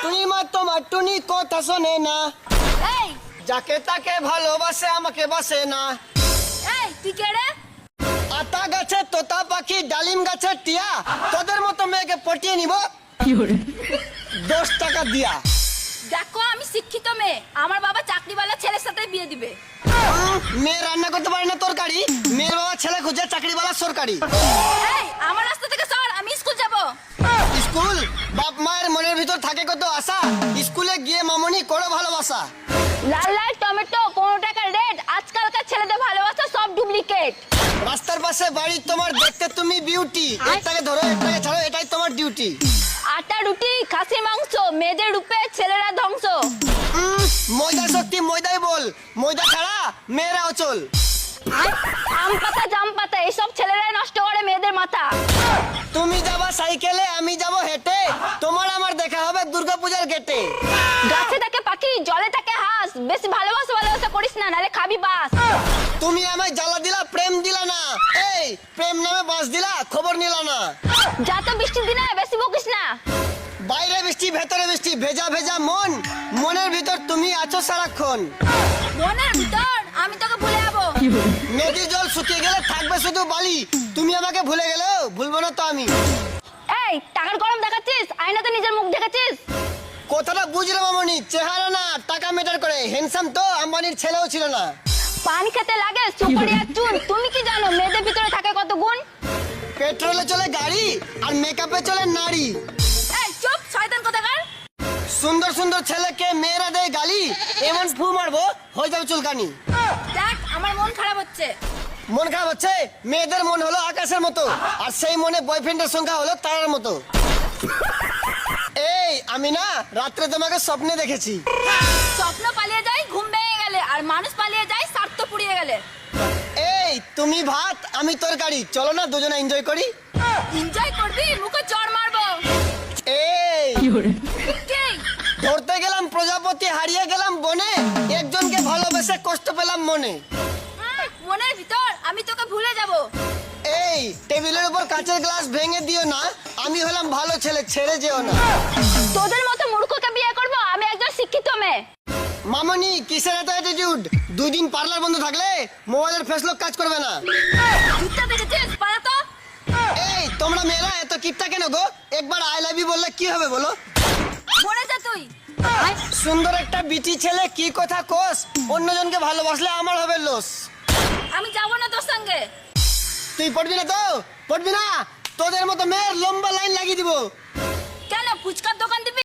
টুনির মা তোমার টুনি কথা শোনে না, এই যাকে তাকে ভালোবাসে আমাকে বাসে না। এই তুই কে রে? আতা গাছে তোতা পাখি, ডালিম গাছে টিয়া, তোদের মতো মেয়েকে পটিয়ে নিব 10 টাকা দিয়া। দেখো আমি শিক্ষিত মেয়ে, আমার বাবা চাকরিওয়ালা ছেলের সাথে বিয়ে দিবে। মেয়ে রান্না করতে পারে না তরকারি, মেয়ের বাবা ছেলে খুঁজে চাকরিওয়ালা সরকারি। এই আমার রাস্তা থেকে সর, আমি স্কুল যাব। স্কুল? বাপ মায়ের মনের ভিতর থাকে কত আশা, স্কুলে গিয়ে মামনি করো ভালোবাসা। লাল লাল টমেটো 15 টাকা রেট, আজকালকার ছেলেদের ভালোবাসা সব ডুপ্লিকেট। রাস্তার পাশে বাড়ি তোমার, দেখতে তুমি বিউটি, একটাকে ধরো একটাকে ছাড়ো, এটাই তোমার ডিউটি। আটা রুটি খাসি মাংস, মেয়েদের রূপে ছেলেরা ধ্বংস। ময়দা শক্তি ময়দাই বল, ময়দা ছাড়া মেয়েরা অচল। আম পাতা জাম পাতা এসব ছেলেরাই নষ্ট করে মেয়েদের মাথা। তুমি যাবা সাইকেলে আমি যাব হেঁটে, তোমার আমার দেখা হবে দুর্গাপূজার গেটে। গাছে থাকে পাখি জলে থাকে হাঁস, বেশি ভালোবাসা ভালোবাসা করিস না, নালে খাবি বাস। তুমি আমায় জ্বালা দিলা প্রেম দিলা না, এই প্রেম নামে বাস দিলা খবর নিলা না। যা তো বৃষ্টির দিনে বেশি বকিস না। বাইরে বৃষ্টি ভেতরে বৃষ্টি, ভেজা ভেজা মন, মনের ভিতর তুমি আছো সারাক্ষণ। মনের ভিতর আমি তোকে ভুলে যাবো। নদীর জল শুকিয়ে গেলে থাকবে শুধু বালি, তুমি আমাকে ভুলে গেলেও ভুলবো না তো আমি। এই টাকার গরম দেখাচ্ছিস, আয়নাতে নিজের মুখ দেখাচ্ছিস। কথাটা বুঝলাম মামনি, চেহারা না টাকা ম্যাটার করে, হ্যান্ডসাম তো আম্বানির ছেলেও ছিল না। পান খেতে লাগে সুপারি আর চুন, তুমি কি জানো মেয়েদের ভিতরে থাকে কত গুণ। পেট্রোলে চলে গাড়ি আর মেকআপে চলে নারী। এই চুপ শয়তান কোথাকার। সুন্দর সুন্দর ছেলেকে মেয়েরা দেয় গালি, এমন ফু মারবো হয়ে যাবে চুলকানি। দেখ আমার মন খারাপ হচ্ছে। মন খারাপ হচ্ছে? মেয়েদের মন হলো আকাশের মতো, আর সেই মনে বয়ফ্রেন্ডের সংখ্যা হলো তারার মতো। এই আমি না রাত্রে তোমাকে স্বপ্নে দেখেছি। স্বপ্ন পালিয়ে যায় ঘুম ভেঙে গেলে, আর মানুষ পালিয়ে যায় স্বার্থ পুড়িয়ে গেলে। এই তুমি ভাত আমি তরকারি, চলো না দুজনে এনজয় করি। এনজয় করবি, মুখে চড় মারবো। এই কি? ধরতে গেলাম প্রজাপতি, হারিয়ে গেলাম বনে, একজনকে ভালোবেসে কষ্ট পেলাম মনে। মনের ভিতর আমি তোকে ভুলে যাব। এই টেবিলের উপর কাঁচের গ্লাস ভেঙে দিও না, আমি হলাম ভালো ছেলে, ছেড়ে যেও না। তোদের মতো মূর্খকে বিয়ে করব, আমি একজন শিক্ষিত মেয়ে। মামনি কিসের এত অ্যাটিটিউড? 2 দিন পার্লার বন্ধ থাকলে মোবাইলের ফেসলক কাজ করবে না। জুতা দেখেছিস পালা তো। এই তোমরা মেয়েরা এত কিপটা কেন গো? একবার আই লাভ ইউ বললে কি হবে বলো? মরে যা তুই। সুন্দর একটা বিটি ছেলে কি কথা কোস, অন্যজনকে ভালোবাসলে আমার হবে লস। আমি যাব না তোর সঙ্গে। তুই পড়বি না তো? পড়বি না? তোদের মতো মেয়ের লম্বা লাইন লাগিয়ে দিব। কেন ফুচকার দোকান দিবি?